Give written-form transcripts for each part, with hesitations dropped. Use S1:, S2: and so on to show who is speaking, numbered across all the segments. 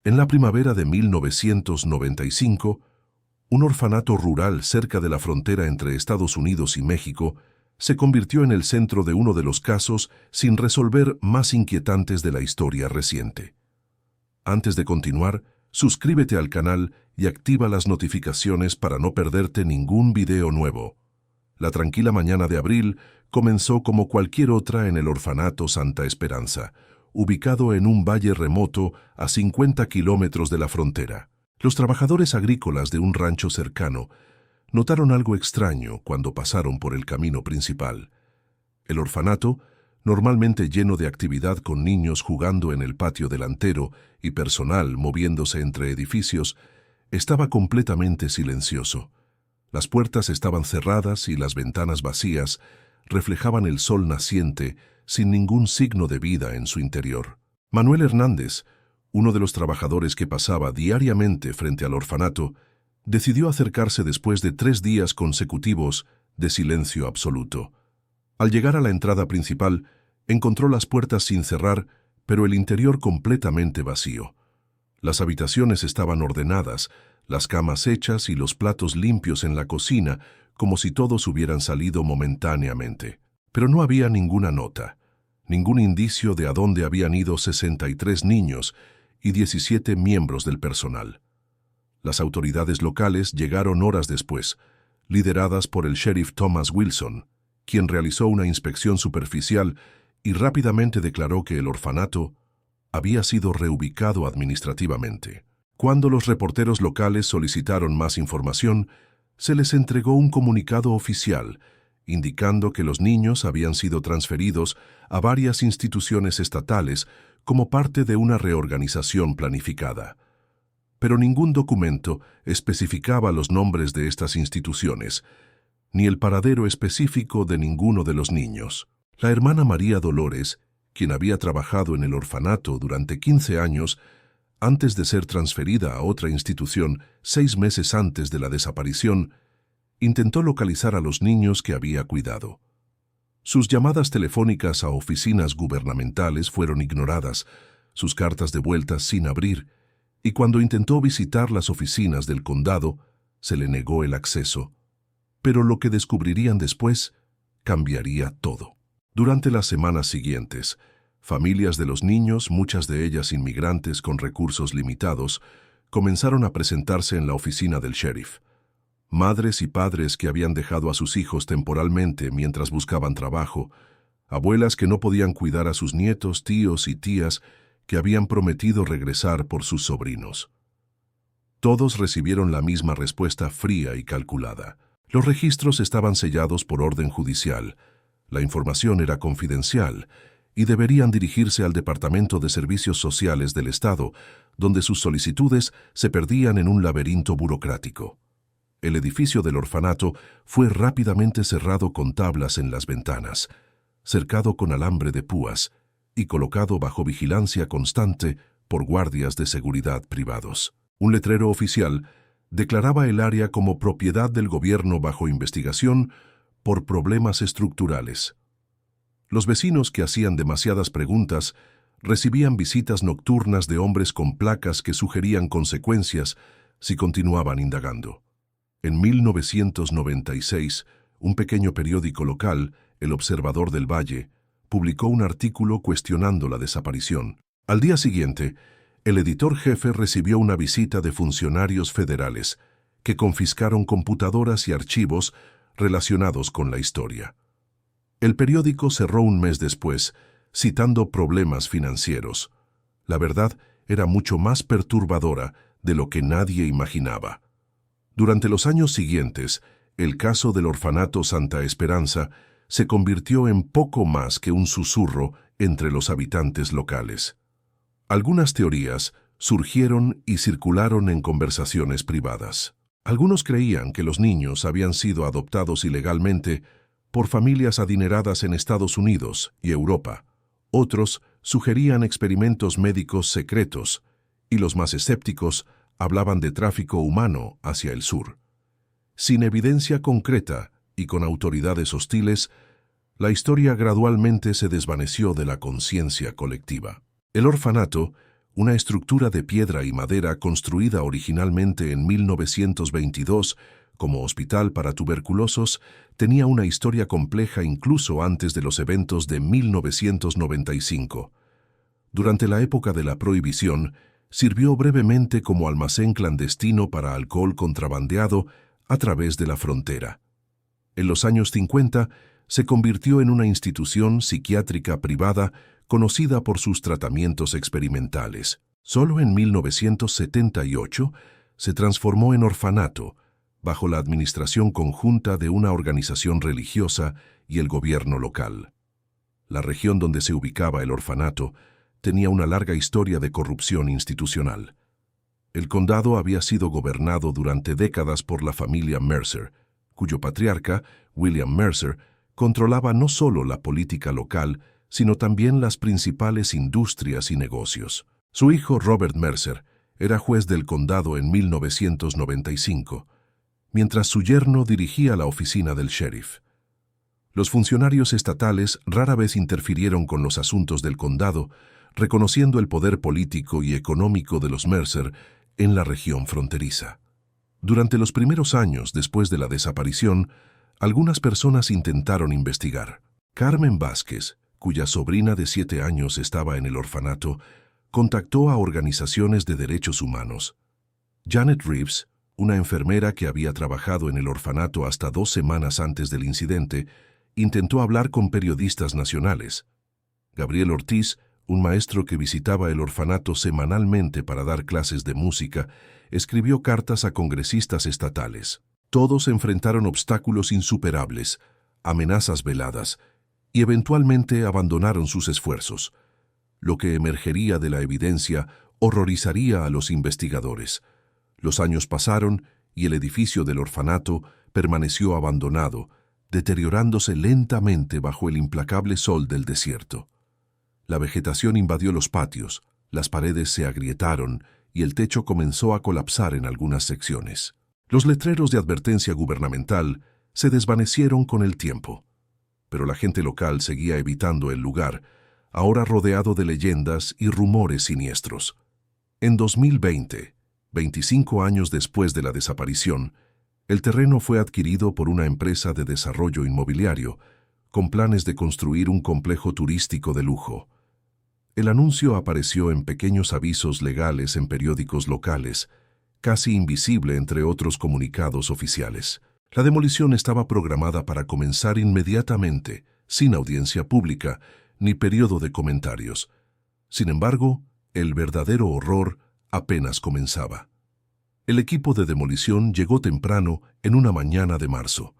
S1: En la primavera de 1995, un orfanato rural cerca de la frontera entre Estados Unidos y México se convirtió en el centro de uno de los casos sin resolver más inquietantes de la historia reciente. Antes de continuar, suscríbete al canal y activa las notificaciones para no perderte ningún video nuevo. La tranquila mañana de abril comenzó como cualquier otra en el orfanato Santa Esperanza, ubicado en un valle remoto a 50 kilómetros de la frontera. Los trabajadores agrícolas de un rancho cercano notaron algo extraño cuando pasaron por el camino principal. El orfanato, normalmente lleno de actividad con niños jugando en el patio delantero y personal moviéndose entre edificios, estaba completamente silencioso. Las puertas estaban cerradas y las ventanas vacías reflejaban el sol naciente sin ningún signo de vida en su interior. Manuel Hernández, uno de los trabajadores que pasaba diariamente frente al orfanato, decidió acercarse después de 3 días consecutivos de silencio absoluto. Al llegar a la entrada principal, encontró las puertas sin cerrar, pero el interior completamente vacío. Las habitaciones estaban ordenadas, las camas hechas y los platos limpios en la cocina, como si todos hubieran salido momentáneamente. Pero no había ninguna nota, ningún indicio de a dónde habían ido 63 niños y 17 miembros del personal. Las autoridades locales llegaron horas después, lideradas por el sheriff Thomas Wilson, quien realizó una inspección superficial y rápidamente declaró que el orfanato había sido reubicado administrativamente. Cuando los reporteros locales solicitaron más información, se les entregó un comunicado oficial indicando que los niños habían sido transferidos a varias instituciones estatales como parte de una reorganización planificada. Pero ningún documento especificaba los nombres de estas instituciones, ni el paradero específico de ninguno de los niños. La hermana María Dolores, quien había trabajado en el orfanato durante 15 años, antes de ser transferida a otra institución 6 meses antes de la desaparición, intentó localizar a los niños que había cuidado. Sus llamadas telefónicas a oficinas gubernamentales fueron ignoradas, sus cartas devueltas sin abrir, y cuando intentó visitar las oficinas del condado, se le negó el acceso. Pero lo que descubrirían después cambiaría todo. Durante las semanas siguientes, familias de los niños, muchas de ellas inmigrantes con recursos limitados, comenzaron a presentarse en la oficina del sheriff. Madres y padres que habían dejado a sus hijos temporalmente mientras buscaban trabajo, abuelas que no podían cuidar a sus nietos, tíos y tías que habían prometido regresar por sus sobrinos. Todos recibieron la misma respuesta fría y calculada. Los registros estaban sellados por orden judicial, la información era confidencial y deberían dirigirse al Departamento de Servicios Sociales del Estado, donde sus solicitudes se perdían en un laberinto burocrático. El edificio del orfanato fue rápidamente cerrado con tablas en las ventanas, cercado con alambre de púas y colocado bajo vigilancia constante por guardias de seguridad privados. Un letrero oficial declaraba el área como propiedad del gobierno bajo investigación por problemas estructurales. Los vecinos que hacían demasiadas preguntas recibían visitas nocturnas de hombres con placas que sugerían consecuencias si continuaban indagando. En 1996, un pequeño periódico local, El Observador del Valle, publicó un artículo cuestionando la desaparición. Al día siguiente, el editor jefe recibió una visita de funcionarios federales que confiscaron computadoras y archivos relacionados con la historia. El periódico cerró un mes después, citando problemas financieros. La verdad era mucho más perturbadora de lo que nadie imaginaba. Durante los años siguientes, el caso del orfanato Santa Esperanza se convirtió en poco más que un susurro entre los habitantes locales. Algunas teorías surgieron y circularon en conversaciones privadas. Algunos creían que los niños habían sido adoptados ilegalmente por familias adineradas en Estados Unidos y Europa. Otros sugerían experimentos médicos secretos, y los más escépticos hablaban de tráfico humano hacia el sur. Sin evidencia concreta y con autoridades hostiles, la historia gradualmente se desvaneció de la conciencia colectiva. El orfanato, una estructura de piedra y madera construida originalmente en 1922 como hospital para tuberculosos, tenía una historia compleja incluso antes de los eventos de 1995. Durante la época de la Prohibición, sirvió brevemente como almacén clandestino para alcohol contrabandeado a través de la frontera. En los años 50, se convirtió en una institución psiquiátrica privada conocida por sus tratamientos experimentales. Solo en 1978 se transformó en orfanato, bajo la administración conjunta de una organización religiosa y el gobierno local. La región donde se ubicaba el orfanato tenía una larga historia de corrupción institucional. El condado había sido gobernado durante décadas por la familia Mercer, cuyo patriarca, William Mercer, controlaba no solo la política local, sino también las principales industrias y negocios. Su hijo, Robert Mercer, era juez del condado en 1995, mientras su yerno dirigía la oficina del sheriff. Los funcionarios estatales rara vez interfirieron con los asuntos del condado, reconociendo el poder político y económico de los Mercer en la región fronteriza. Durante los primeros años después de la desaparición, algunas personas intentaron investigar. Carmen Vázquez, cuya sobrina de 7 años estaba en el orfanato, contactó a organizaciones de derechos humanos. Janet Reeves, una enfermera que había trabajado en el orfanato hasta 2 semanas antes del incidente, intentó hablar con periodistas nacionales. Gabriel Ortiz, un maestro que visitaba el orfanato semanalmente para dar clases de música, escribió cartas a congresistas estatales. Todos enfrentaron obstáculos insuperables, amenazas veladas, y eventualmente abandonaron sus esfuerzos. Lo que emergería de la evidencia horrorizaría a los investigadores. Los años pasaron y el edificio del orfanato permaneció abandonado, deteriorándose lentamente bajo el implacable sol del desierto. La vegetación invadió los patios, las paredes se agrietaron y el techo comenzó a colapsar en algunas secciones. Los letreros de advertencia gubernamental se desvanecieron con el tiempo, pero la gente local seguía evitando el lugar, ahora rodeado de leyendas y rumores siniestros. En 2020, 25 años después de la desaparición, el terreno fue adquirido por una empresa de desarrollo inmobiliario, con planes de construir un complejo turístico de lujo. El anuncio apareció en pequeños avisos legales en periódicos locales, casi invisible entre otros comunicados oficiales. La demolición estaba programada para comenzar inmediatamente, sin audiencia pública ni periodo de comentarios. Sin embargo, el verdadero horror apenas comenzaba. El equipo de demolición llegó temprano en una mañana de marzo.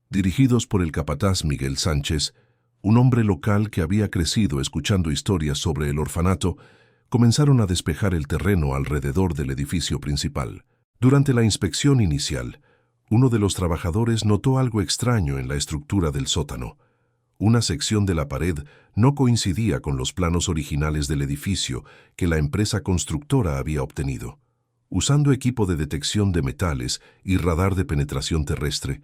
S1: Dirigidos por el capataz Miguel Sánchez, un hombre local que había crecido escuchando historias sobre el orfanato, comenzaron a despejar el terreno alrededor del edificio principal. Durante la inspección inicial, uno de los trabajadores notó algo extraño en la estructura del sótano. Una sección de la pared no coincidía con los planos originales del edificio que la empresa constructora había obtenido. Usando equipo de detección de metales y radar de penetración terrestre,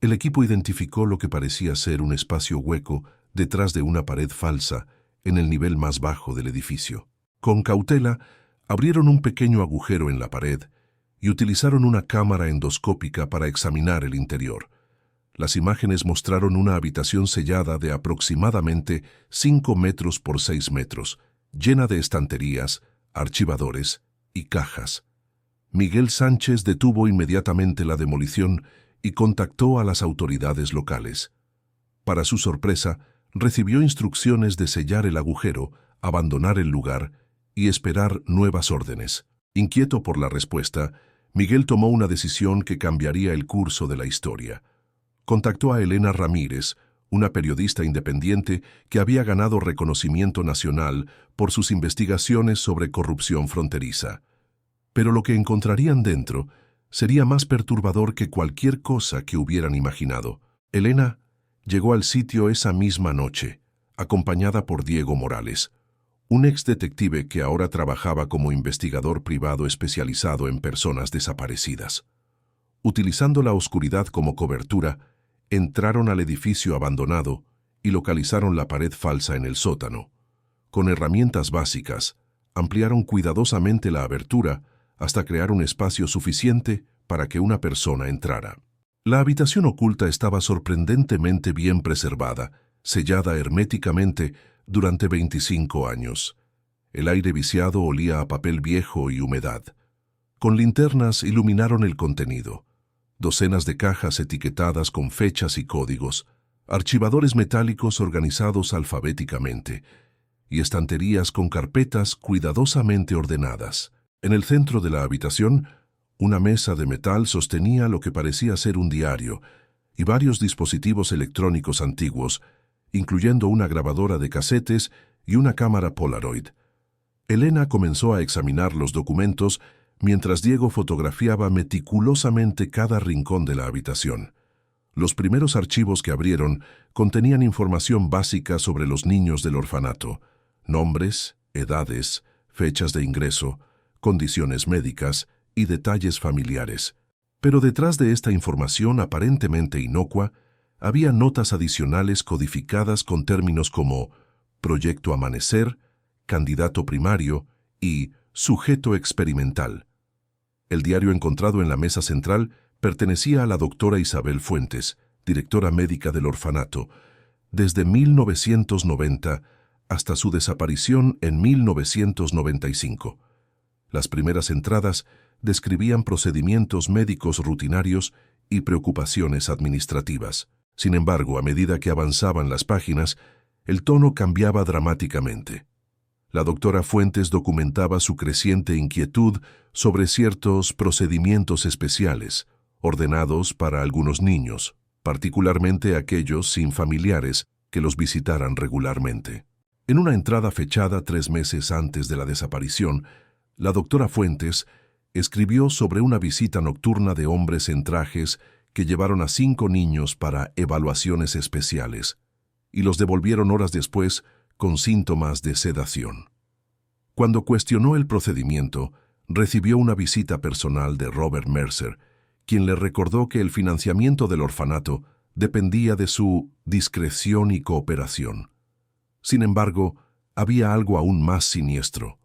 S1: el equipo identificó lo que parecía ser un espacio hueco detrás de una pared falsa en el nivel más bajo del edificio. Con cautela, abrieron un pequeño agujero en la pared y utilizaron una cámara endoscópica para examinar el interior. Las imágenes mostraron una habitación sellada de aproximadamente 5 metros por 6 metros, llena de estanterías, archivadores y cajas. Miguel Sánchez detuvo inmediatamente la demolición y contactó a las autoridades locales. Para su sorpresa, recibió instrucciones de sellar el agujero, abandonar el lugar y esperar nuevas órdenes. Inquieto por la respuesta, Miguel tomó una decisión que cambiaría el curso de la historia. Contactó a Elena Ramírez, una periodista independiente que había ganado reconocimiento nacional por sus investigaciones sobre corrupción fronteriza. Pero lo que encontrarían dentro sería más perturbador que cualquier cosa que hubieran imaginado. Elena llegó al sitio esa misma noche, acompañada por Diego Morales, un ex detective que ahora trabajaba como investigador privado especializado en personas desaparecidas. Utilizando la oscuridad como cobertura, entraron al edificio abandonado y localizaron la pared falsa en el sótano. Con herramientas básicas, ampliaron cuidadosamente la abertura hasta crear un espacio suficiente para que una persona entrara. La habitación oculta estaba sorprendentemente bien preservada, sellada herméticamente durante 25 años. El aire viciado olía a papel viejo y humedad. Con linternas iluminaron el contenido. Docenas de cajas etiquetadas con fechas y códigos, archivadores metálicos organizados alfabéticamente, y estanterías con carpetas cuidadosamente ordenadas. En el centro de la habitación, una mesa de metal sostenía lo que parecía ser un diario y varios dispositivos electrónicos antiguos, incluyendo una grabadora de casetes y una cámara Polaroid. Elena comenzó a examinar los documentos mientras Diego fotografiaba meticulosamente cada rincón de la habitación. Los primeros archivos que abrieron contenían información básica sobre los niños del orfanato: nombres, edades, fechas de ingreso, condiciones médicas y detalles familiares. Pero detrás de esta información aparentemente inocua, había notas adicionales codificadas con términos como Proyecto Amanecer, Candidato Primario y Sujeto Experimental. El diario encontrado en la mesa central pertenecía a la doctora Isabel Fuentes, directora médica del orfanato, desde 1990 hasta su desaparición en 1995. Las primeras entradas describían procedimientos médicos rutinarios y preocupaciones administrativas. Sin embargo, a medida que avanzaban las páginas, el tono cambiaba dramáticamente. La doctora Fuentes documentaba su creciente inquietud sobre ciertos procedimientos especiales, ordenados para algunos niños, particularmente aquellos sin familiares que los visitaran regularmente. En una entrada fechada 3 meses antes de la desaparición, la doctora Fuentes escribió sobre una visita nocturna de hombres en trajes que llevaron a 5 niños para evaluaciones especiales y los devolvieron horas después con síntomas de sedación. Cuando cuestionó el procedimiento, recibió una visita personal de Robert Mercer, quien le recordó que el financiamiento del orfanato dependía de su discreción y cooperación. Sin embargo, había algo aún más siniestro.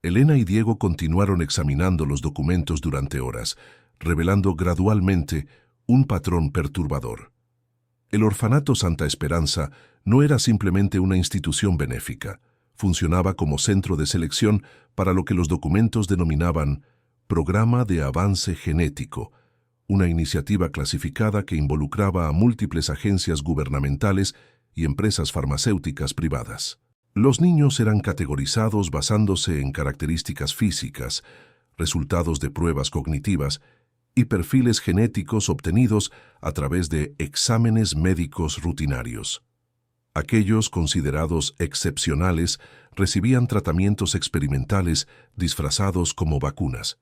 S1: Elena y Diego continuaron examinando los documentos durante horas, revelando gradualmente un patrón perturbador. El orfanato Santa Esperanza no era simplemente una institución benéfica, funcionaba como centro de selección para lo que los documentos denominaban Programa de Avance Genético, una iniciativa clasificada que involucraba a múltiples agencias gubernamentales y empresas farmacéuticas privadas. Los niños eran categorizados basándose en características físicas, resultados de pruebas cognitivas y perfiles genéticos obtenidos a través de exámenes médicos rutinarios. Aquellos considerados excepcionales recibían tratamientos experimentales disfrazados como vacunas.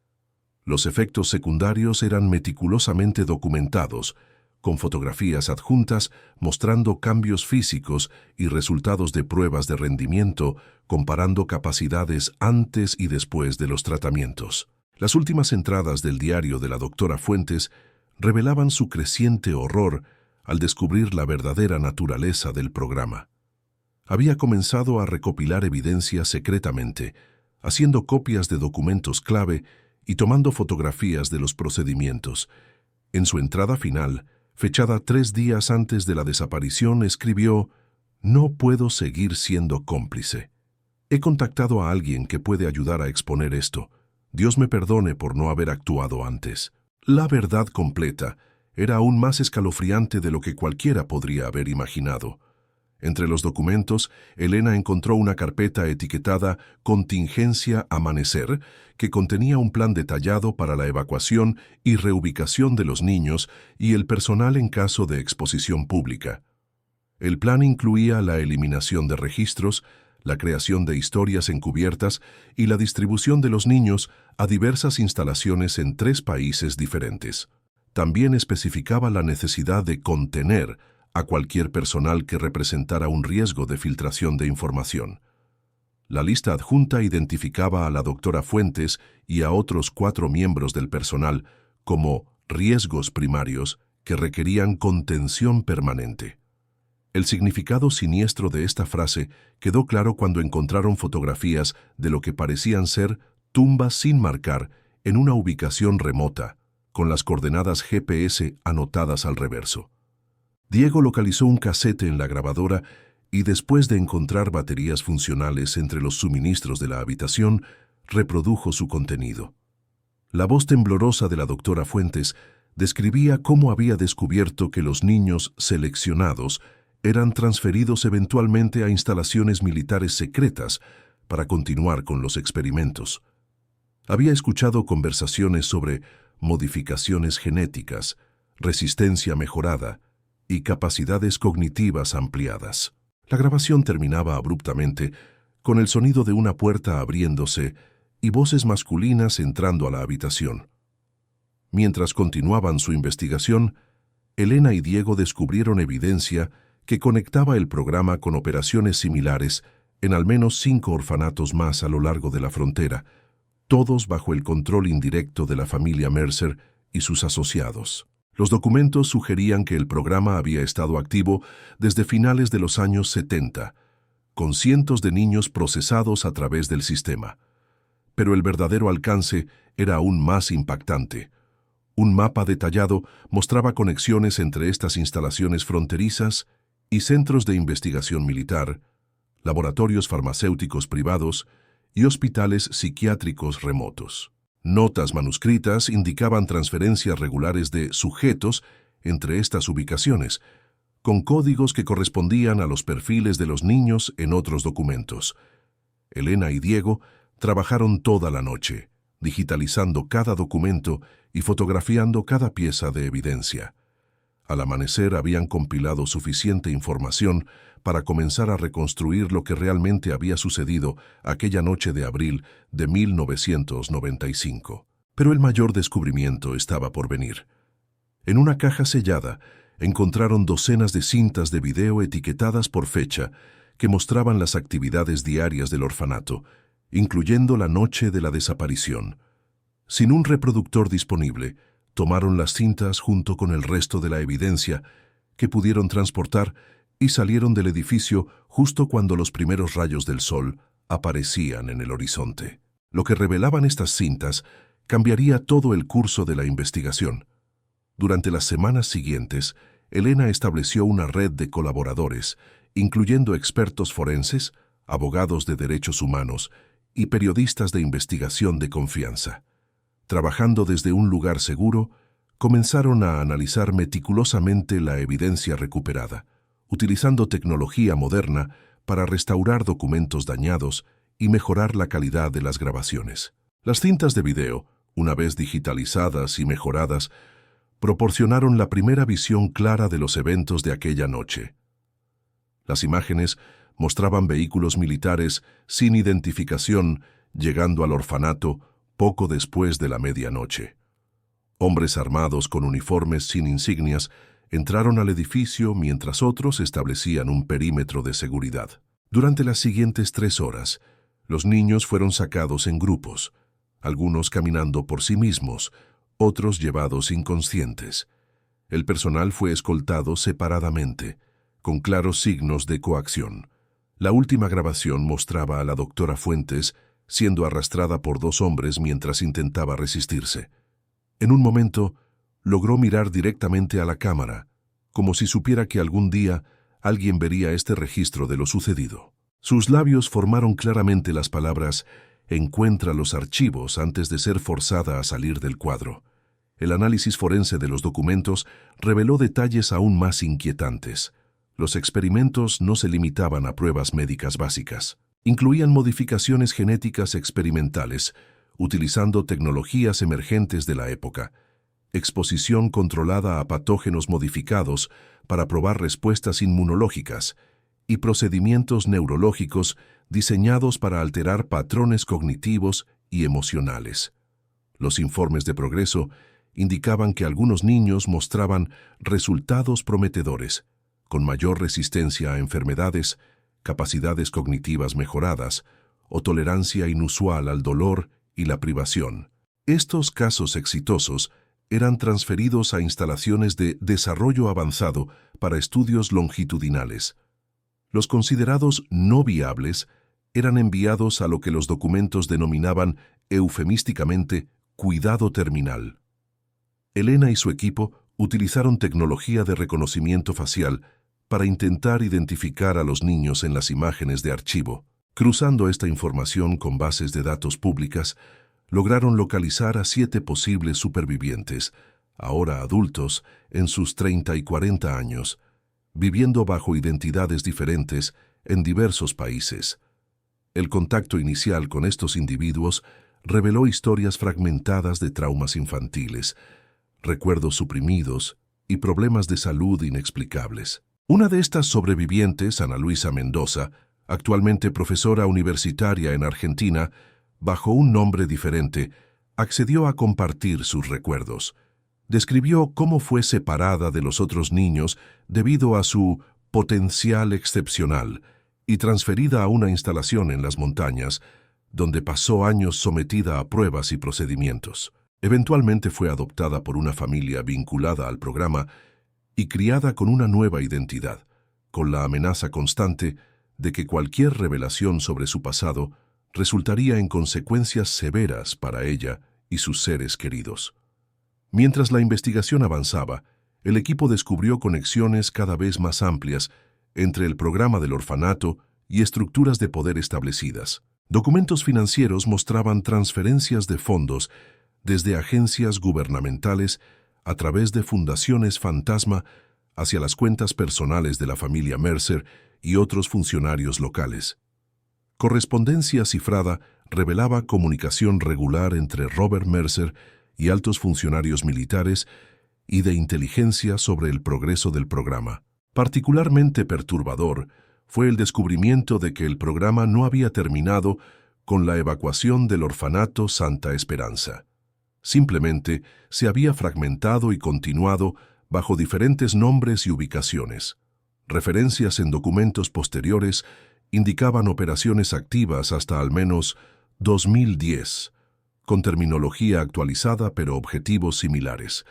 S1: Los efectos secundarios eran meticulosamente documentados, con fotografías adjuntas mostrando cambios físicos y resultados de pruebas de rendimiento, comparando capacidades antes y después de los tratamientos. Las últimas entradas del diario de la doctora Fuentes revelaban su creciente horror al descubrir la verdadera naturaleza del programa. Había comenzado a recopilar evidencia secretamente, haciendo copias de documentos clave y tomando fotografías de los procedimientos. En su entrada final, fechada 3 días antes de la desaparición, escribió: «No puedo seguir siendo cómplice. He contactado a alguien que puede ayudar a exponer esto. Dios me perdone por no haber actuado antes». La verdad completa era aún más escalofriante de lo que cualquiera podría haber imaginado. Entre los documentos, Elena encontró una carpeta etiquetada Contingencia Amanecer, que contenía un plan detallado para la evacuación y reubicación de los niños y el personal en caso de exposición pública. El plan incluía la eliminación de registros, la creación de historias encubiertas y la distribución de los niños a diversas instalaciones en 3 países diferentes. También especificaba la necesidad de contener a cualquier personal que representara un riesgo de filtración de información. La lista adjunta identificaba a la doctora Fuentes y a otros 4 miembros del personal como riesgos primarios que requerían contención permanente. El significado siniestro de esta frase quedó claro cuando encontraron fotografías de lo que parecían ser tumbas sin marcar en una ubicación remota, con las coordenadas GPS anotadas al reverso. Diego localizó un casete en la grabadora y después de encontrar baterías funcionales entre los suministros de la habitación, reprodujo su contenido. La voz temblorosa de la doctora Fuentes describía cómo había descubierto que los niños seleccionados eran transferidos eventualmente a instalaciones militares secretas para continuar con los experimentos. Había escuchado conversaciones sobre modificaciones genéticas, resistencia mejorada y capacidades cognitivas ampliadas. La grabación terminaba abruptamente, con el sonido de una puerta abriéndose y voces masculinas entrando a la habitación. Mientras continuaban su investigación, Elena y Diego descubrieron evidencia que conectaba el programa con operaciones similares en al menos 5 orfanatos más a lo largo de la frontera, todos bajo el control indirecto de la familia Mercer y sus asociados. Los documentos sugerían que el programa había estado activo desde finales de los años 70, con cientos de niños procesados a través del sistema. Pero el verdadero alcance era aún más impactante. Un mapa detallado mostraba conexiones entre estas instalaciones fronterizas y centros de investigación militar, laboratorios farmacéuticos privados y hospitales psiquiátricos remotos. Notas manuscritas indicaban transferencias regulares de sujetos entre estas ubicaciones, con códigos que correspondían a los perfiles de los niños en otros documentos. Elena y Diego trabajaron toda la noche, digitalizando cada documento y fotografiando cada pieza de evidencia. Al amanecer habían compilado suficiente información para comenzar a reconstruir lo que realmente había sucedido aquella noche de abril de 1995. Pero el mayor descubrimiento estaba por venir. En una caja sellada encontraron docenas de cintas de video etiquetadas por fecha que mostraban las actividades diarias del orfanato, incluyendo la noche de la desaparición. Sin un reproductor disponible, tomaron las cintas junto con el resto de la evidencia que pudieron transportar y salieron del edificio justo cuando los primeros rayos del sol aparecían en el horizonte. Lo que revelaban estas cintas cambiaría todo el curso de la investigación. Durante las semanas siguientes, Elena estableció una red de colaboradores, incluyendo expertos forenses, abogados de derechos humanos y periodistas de investigación de confianza. Trabajando desde un lugar seguro, comenzaron a analizar meticulosamente la evidencia recuperada, utilizando tecnología moderna para restaurar documentos dañados y mejorar la calidad de las grabaciones. Las cintas de video, una vez digitalizadas y mejoradas, proporcionaron la primera visión clara de los eventos de aquella noche. Las imágenes mostraban vehículos militares sin identificación llegando al orfanato poco después de la medianoche. Hombres armados con uniformes sin insignias entraron al edificio mientras otros establecían un perímetro de seguridad. Durante las siguientes 3 horas, los niños fueron sacados en grupos, algunos caminando por sí mismos, otros llevados inconscientes. El personal fue escoltado separadamente, con claros signos de coacción. La última grabación mostraba a la doctora Fuentes siendo arrastrada por 2 hombres mientras intentaba resistirse. En un momento, logró mirar directamente a la cámara, como si supiera que algún día alguien vería este registro de lo sucedido. Sus labios formaron claramente las palabras «encuentra los archivos» antes de ser forzada a salir del cuadro. El análisis forense de los documentos reveló detalles aún más inquietantes. Los experimentos no se limitaban a pruebas médicas básicas. Incluían modificaciones genéticas experimentales, utilizando tecnologías emergentes de la época, exposición controlada a patógenos modificados para probar respuestas inmunológicas y procedimientos neurológicos diseñados para alterar patrones cognitivos y emocionales. Los informes de progreso indicaban que algunos niños mostraban resultados prometedores, con mayor resistencia a enfermedades, capacidades cognitivas mejoradas o tolerancia inusual al dolor y la privación. Estos casos exitosos eran transferidos a instalaciones de desarrollo avanzado para estudios longitudinales. Los considerados no viables eran enviados a lo que los documentos denominaban eufemísticamente cuidado terminal. Elena y su equipo utilizaron tecnología de reconocimiento facial para intentar identificar a los niños en las imágenes de archivo. Cruzando esta información con bases de datos públicas, lograron localizar a 7 posibles supervivientes, ahora adultos, en sus 30 y 40 años, viviendo bajo identidades diferentes en diversos países. El contacto inicial con estos individuos reveló historias fragmentadas de traumas infantiles, recuerdos suprimidos y problemas de salud inexplicables. Una de estas sobrevivientes, Ana Luisa Mendoza, actualmente profesora universitaria en Argentina, bajo un nombre diferente, accedió a compartir sus recuerdos. Describió cómo fue separada de los otros niños debido a su potencial excepcional y transferida a una instalación en las montañas, donde pasó años sometida a pruebas y procedimientos. Eventualmente fue adoptada por una familia vinculada al programa y criada con una nueva identidad, con la amenaza constante de que cualquier revelación sobre su pasado resultaría en consecuencias severas para ella y sus seres queridos. Mientras la investigación avanzaba, el equipo descubrió conexiones cada vez más amplias entre el programa del orfanato y estructuras de poder establecidas. Documentos financieros mostraban transferencias de fondos desde agencias gubernamentales a través de fundaciones fantasma hacia las cuentas personales de la familia Mercer y otros funcionarios locales. Correspondencia cifrada revelaba comunicación regular entre Robert Mercer y altos funcionarios militares y de inteligencia sobre el progreso del programa. Particularmente perturbador fue el descubrimiento de que el programa no había terminado con la evacuación del orfanato Santa Esperanza. Simplemente se había fragmentado y continuado bajo diferentes nombres y ubicaciones. Referencias en documentos posteriores indicaban operaciones activas hasta al menos 2010, con terminología actualizada pero objetivos similares.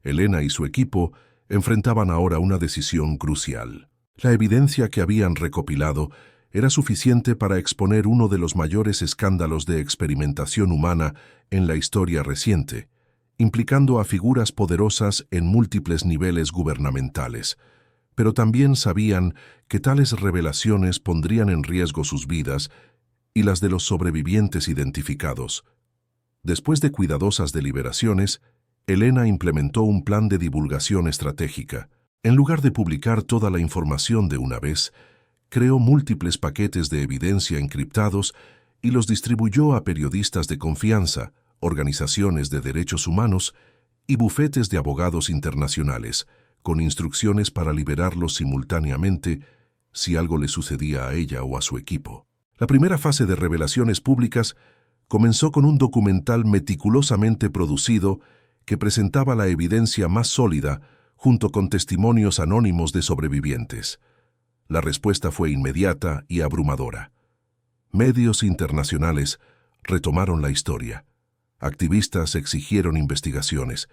S1: Elena y su equipo enfrentaban ahora una decisión crucial. La evidencia que habían recopilado era suficiente para exponer uno de los mayores escándalos de experimentación humana en la historia reciente, implicando a figuras poderosas en múltiples niveles gubernamentales. Pero también sabían que tales revelaciones pondrían en riesgo sus vidas y las de los sobrevivientes identificados. Después de cuidadosas deliberaciones, Elena implementó un plan de divulgación estratégica. En lugar de publicar toda la información de una vez, creó múltiples paquetes de evidencia encriptados y los distribuyó a periodistas de confianza, organizaciones de derechos humanos y bufetes de abogados internacionales, con instrucciones para liberarlos simultáneamente si algo le sucedía a ella o a su equipo. La primera fase de revelaciones públicas comenzó con un documental meticulosamente producido que presentaba la evidencia más sólida junto con testimonios anónimos de sobrevivientes. La respuesta fue inmediata y abrumadora. Medios internacionales retomaron la historia. Activistas exigieron investigaciones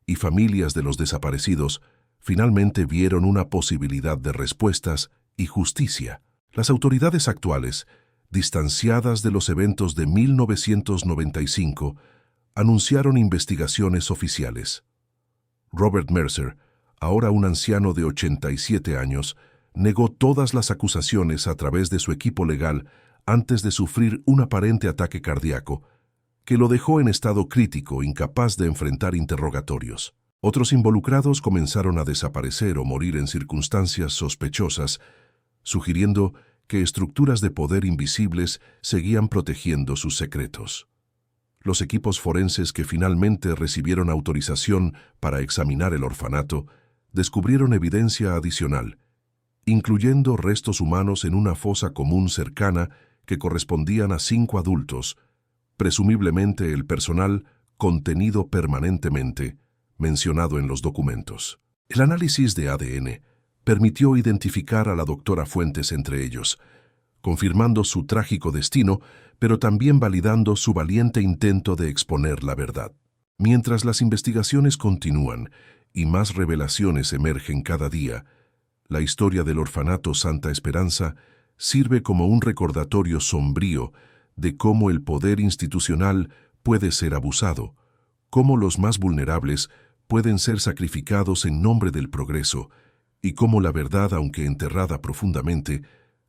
S1: y familias de los desaparecidos finalmente vieron una posibilidad de respuestas y justicia. Las autoridades actuales, distanciadas de los eventos de 1995, anunciaron investigaciones oficiales. Robert Mercer, ahora un anciano de 87 años, negó todas las acusaciones a través de su equipo legal antes de sufrir un aparente ataque cardíaco, que lo dejó en estado crítico, incapaz de enfrentar interrogatorios. Otros involucrados comenzaron a desaparecer o morir en circunstancias sospechosas, sugiriendo que estructuras de poder invisibles seguían protegiendo sus secretos. Los equipos forenses que finalmente recibieron autorización para examinar el orfanato descubrieron evidencia adicional, incluyendo restos humanos en una fosa común cercana que correspondían a 5 adultos, presumiblemente el personal contenido permanentemente, mencionado en los documentos. El análisis de ADN permitió identificar a la doctora Fuentes entre ellos, confirmando su trágico destino, pero también validando su valiente intento de exponer la verdad. Mientras las investigaciones continúan y más revelaciones emergen cada día, la historia del orfanato Santa Esperanza sirve como un recordatorio sombrío de cómo el poder institucional puede ser abusado, cómo los más vulnerables pueden ser sacrificados en nombre del progreso y cómo la verdad, aunque enterrada profundamente,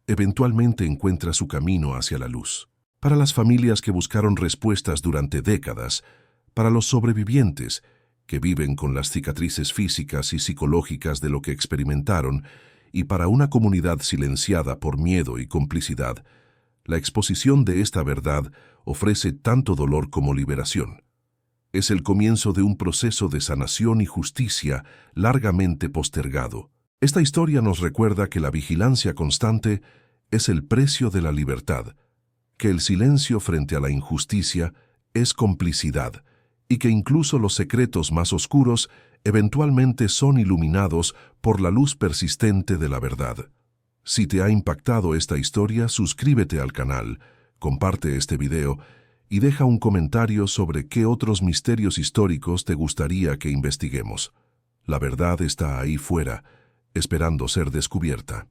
S1: eventualmente encuentra su camino hacia la luz. Para las familias que buscaron respuestas durante décadas, para los sobrevivientes que viven con las cicatrices físicas y psicológicas de lo que experimentaron, y para una comunidad silenciada por miedo y complicidad, la exposición de esta verdad ofrece tanto dolor como liberación. Es el comienzo de un proceso de sanación y justicia largamente postergado. Esta historia nos recuerda que la vigilancia constante es el precio de la libertad, que el silencio frente a la injusticia es complicidad, y que incluso los secretos más oscuros eventualmente son iluminados por la luz persistente de la verdad. Si te ha impactado esta historia, suscríbete al canal, comparte este video y deja un comentario sobre qué otros misterios históricos te gustaría que investiguemos. La verdad está ahí fuera, esperando ser descubierta.